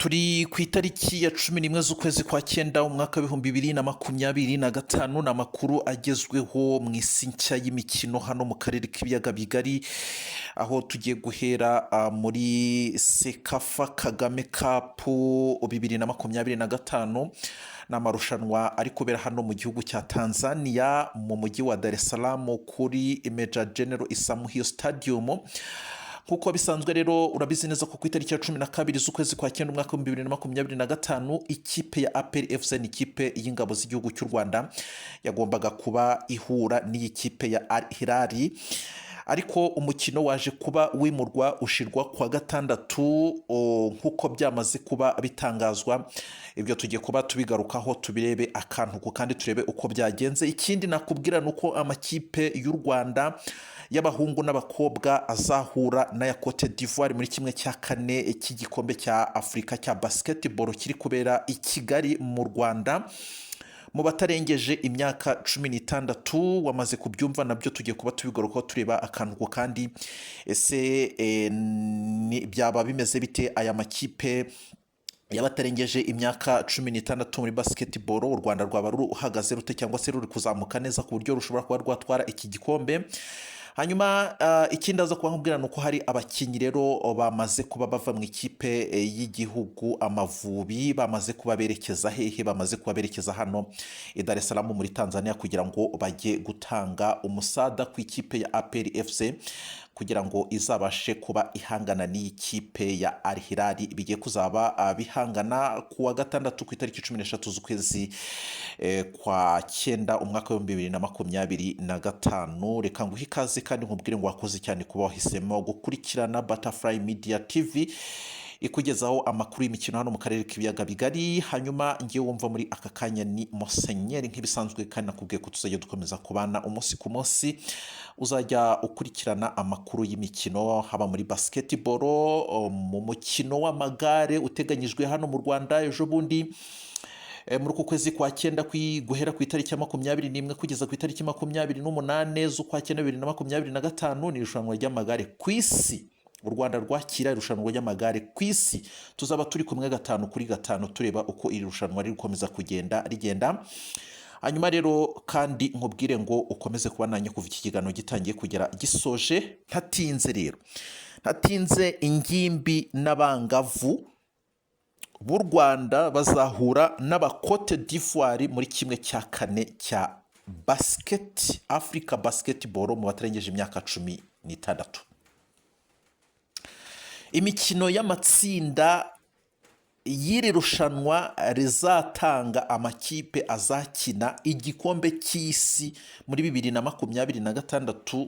Turi ku itariki ya 11 z'ukwezi kwa cyenda umwaka w'ibihumbi 2025 n'amakuru agezweho mu isi nshya y'imikino hano mu karere k'ibiyaga bigari, aho tugiye guhera muri Sekafa Kagame Cup 2025 n'amarushanwa ari kubera hano mu gihugu cya Tanzania mu mujyi wa Dar es Salaam kuri Major General Isamuhio Stadium. Nkuko bisanzwe rero urabizi neza ko ku itariki ya 12 z'ukwezi kwa cyenda umwaka wa 2025 ikipe ya APR FC ni ikipe y'ingabo z'igihugu cy'u Rwanda yagombaga kuba ihura n'iyi kipe ya Al Hilal, ariko umukino waje kuba wimurwa ushirwa kwa gatandatu nkuko byamaze kuba bitangazwa. Ibyo tugiye kuba tubigarukaho tubirebe akantu ku kandi turebe uko byagenze. Ikindi nakubwira nuko amakipe y'u Rwanda y'abahungu n'abakobwa azahura n'aya Cote d'Ivoire muri kimwe cya kane cy'igikombe cya Afurika cya basketball kiri kubera i Kigali mu Rwanda. Mu batarengeje imyaka 16 wamaze kubyumva, nabyo tugiye kuba tubigarukaho tureba akantu ku kandi. Ese byaba bimeze bite aya makipe y'abatarengeje imyaka 16 muri basketball? U Rwanda rwaba ruhagaze rute cyangwa se ruri kuzamuka neza ku buryo rushobora kuba rwatwara iki gikombe? Hanyuma ikindi aza kuba nkubwira nuko hari abakinnyi rero bamaze kuba bava mu ikipe y'igihugu Amavubi, bamaze kuba berekeza hehe? Bamaze kuba berekeza hano i Dar es Salaam muri Tanzania kugira ngo bajye gutanga umusada ku ikipe ya APR FC kugira ngo izabashe kuba ihangana n'ikipe ya Al Hilal. Bigiye kuzaba bihangana kuwa gatandatu ku itariki 13 z'ukwezi kwa cyenda umwaka wa 2025. Reka nguhe ikaze kandi nkubwire ngo wakoze cyane kuba wahisemo gukurikirana Butterfly Media TV ikugezaho amakuru y'imikino hano mu karere k'ibiyaga bigari. Hanyuma ngiye wumva muri aka kanya ni Musenyeri nk'ibisanzwe, kandi nakubwiye ko tuzajya dukomeza kubana umunsi ku munsi. Uzajya ukurikirana amakuru y'imikino haba muri basketball, mu mukino w'amagare uteganyijwe hano mu Rwanda ejo bundi muri uku kwezi kwa cyenda guhera ku itariki ya 21 kugeza ku itariki 28 z'ukwa cyenda 2025 ni irushanwa ry'amagare ku isi. U Rwanda rwakira irushanwa ry'amagare ku isi. Tuzaba turi kumwe 5 tureba uko iri rushanwa riri gukomeza rigenda. Hanyuma rero kandi nkubwire ngo ukomeze kubananya kuva iki kiganiro gitangiye kugera gisoje. Ntatinze ingimbi n'abangavu b'u Rwanda bazahura n'aba-Cote d'Ivoire muri kimwe cya kane cya Africa Basketball mu batarengeje imyaka 16. Imikino y'amatsinda y'iri rushanwa rizatanga amakipe azakina igikombe cy'isi muri 2026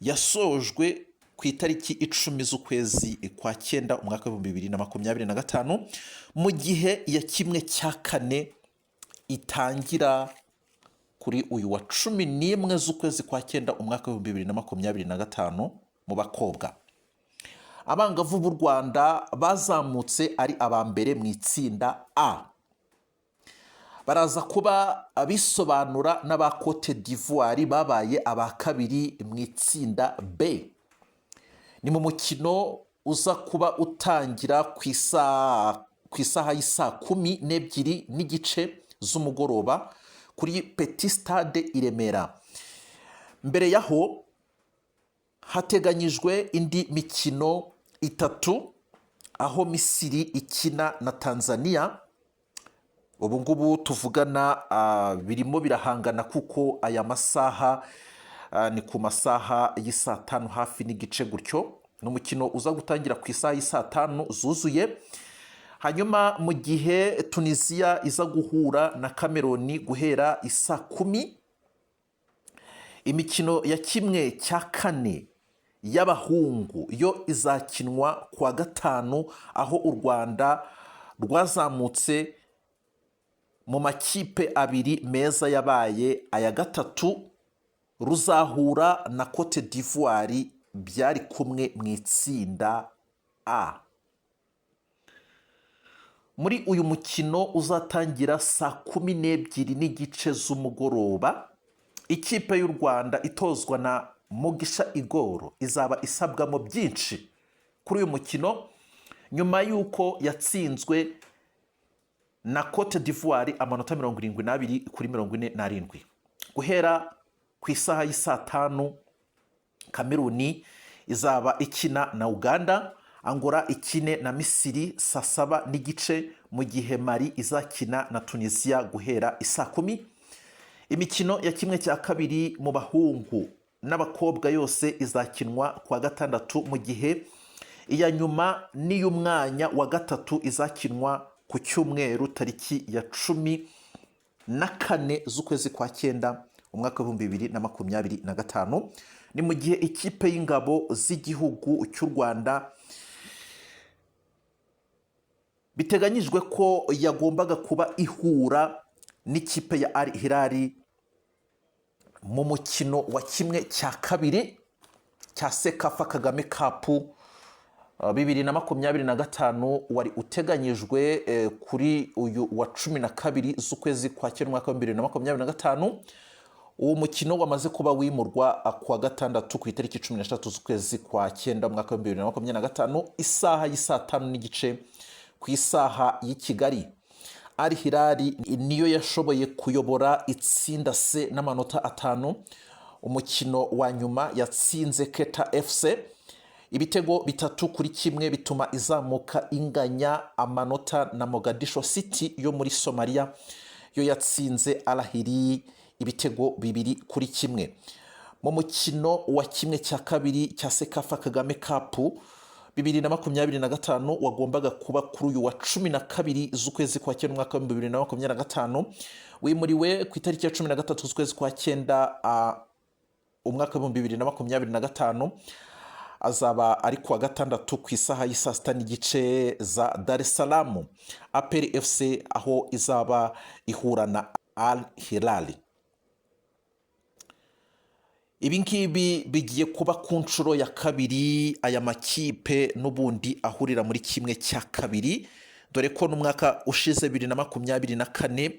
yasojwe ku itariki 10 z'ukwezi kwa cyenda umwaka wa 2025, mu gihe ya kimwe cya kane itangira kuri uyu wa 11 z'ukwezi kwa cyenda umwaka wa 2025 mu bakobwa. Abangavu b'u Rwanda bazamutse ari abambere mu itsinda A baraza kuba abisobanura n'aba Cote d'Ivoire babaye aba kabiri mu itsinda B. Ni mu mukino uza kuba utangira ku isaha y'isa 12:30 z'umugoroba kuri Petit Stade i Remera. Mbere yaho hateganyijwe indi mikino 3 aho Misiri ikina na Tanzania. Ubu ngubu tuvugana birimo birahangana kuko aya masaha ni ku masaha y'isa 5 hafi n'igice gutyo. N'umukino uza gutangira ku isaha y'isa 5 zuzuye. Hanyuma mu gihe Tunisia iza guhura na Cameroon guhera isa 10. Imikino ya kimwe cya kane y'abahungu yo izakinwa kwa gatanu, aho u Rwanda rwazamutse mu makipe abiri meza yabaye aya gatatu, ruzahura na Cote d'Ivoire byari kumwe mu itsinda A. Muri uyu mukino uzatangira saa 12:30 z'umugoroba, ikipe y'u Rwanda itozwa na Mugisha Igor izaba isabwamo byinshi kuri uyu mukino. nyuma y'uko yatsinzwe na Cote d'Ivoire amanota 72-47. Guhera ku isaha y'isaa 5 Kameruni izaba ikina na Uganda, Angola ikine na Misiri saa 7:30, mu gihe Mali izakina na Tunisia guhera isaa 10. Imikino ya kimwe cya kabiri mu bahungu n'abakobwa yose izakinwa kwa gatandatu, mu gihe iya nyuma n'iy'umwanya wa gatatu izakinwa ku cyumweru tariki ya 14 z'ukwezi kwa 9 umwaka wa 2025. Ni mu gihe ikipe y'ingabo z'igihugu cy'u Rwanda biteganyijwe ko yagombaga kuba ihura n'ikipe ya Al Hilal mu mukino wa kimwe cya kabiri cya Sekafa Kagame Cup 2025 wari uteganyijwe kuri uyu wa 12 z'ukwezi kwa 9 umwaka wa 2025. Uwo mukino wamaze kuba wimurwa kuwa gatandatu ku itariki 13 z'ukwezi kwa 9 umwaka wa 2025 isaha y'isaa 5:30 ku isaha y'i Kigali. Al Hilal niyo yashoboye kuyobora itsinda C n'amanota 5. Umukino wa nyuma yatsinze Keta FC ibitego 3-1 bituma izamuka inganya amanota na Mogadishu City yo muri Somalia yo yatsinze Al Ahly ibitego 2-1. Mu mukino wa kimwe cya kabiri cya Sekafa Kagame Cup 2025 wagombaga kuba kuri uyu wa 12 z'ukwezi kwa 9 umwaka wa 2025 wimuriwe ku itariki ya 13 z'ukwezi kwa 9 umwaka wa 2025. Azaba ari kuwa gatandatu ku isaha y'isaa 6:30 za Dar es Salaam. APR FC aho izaba ihura na Al Hilal. Ibi ngibi bigiye kuba ku nshuro ya kabiri aya makipe n'ubundi ahurira muri kimwe cya kabiri, dore ko n'umwaka ushize 2024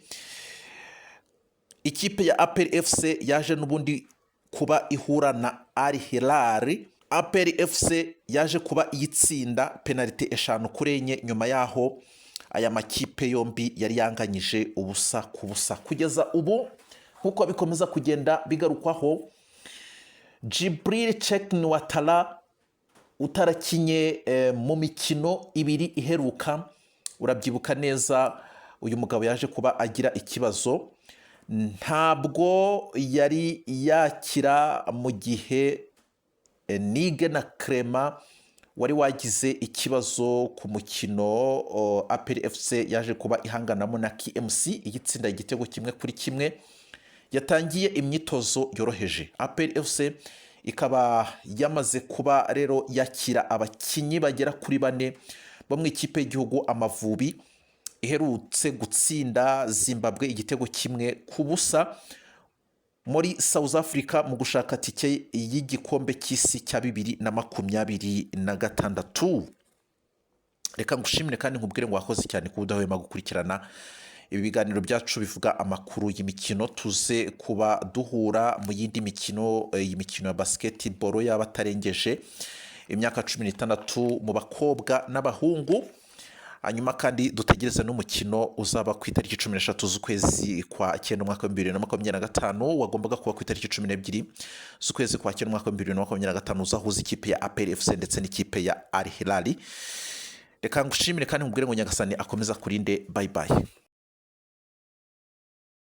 ikipe ya APR FC yaje n'ubundi kuba ihura na Al Hilal. APR FC yaje kuba iyitsinda penalty 5-4. Nyuma yaho aya makipe yombi yari yanganyije 1-1. Kugeza ubu nkuko bikomeza kugenda bigarukwaho, Djibril Cheikh Ouattara utarakinye mu mikino 2 iheruka, urabyibuka neza uyu mugabo yaje kuba agira ikibazo, ntabwo yari yakira mu gihe Nige na Clement wari wagize ikibazo ku mukino APR FC yaje kuba ihanganamo na KMC igitsinda igitego 1-1. Yatangiye imyitozo yoroheje. APR FC ikaba yamaze kuba rero yakira abakinyi bagera kuri 4 bo mu ikipe y'igihugu Amavubi iherutse gutsinda Zimbabwe igitego 1-0 muri South Africa mu gushaka tike y'igikombe cy'isi cya 2026. Reka ngushimire kandi nkubwire ngo wakoze cyane kubudahwema gukurikirana ibi biganiro byacu bivuga amakuru y'imikino. Tuze kuba duhura mu yindi mikino, y'imikino ya basketball y'abatarengeje imyaka 16 mu bakobwa n'abahungu. Hanyuma kandi dutegereze n'umukino uzaba ku itariki 13 z'ukwezi kwa 9 umwaka wa 2025 wagombaga kuba ku itariki 12 z'ukwezi kwa 9 umwaka wa 2025 uzahuza ikipe ya APR FC ndetse n'ikipe ya Al Hilal. Reka ngushimire kandi nkubwire ngo Nyagasani akomeza kurinde. Bye bye.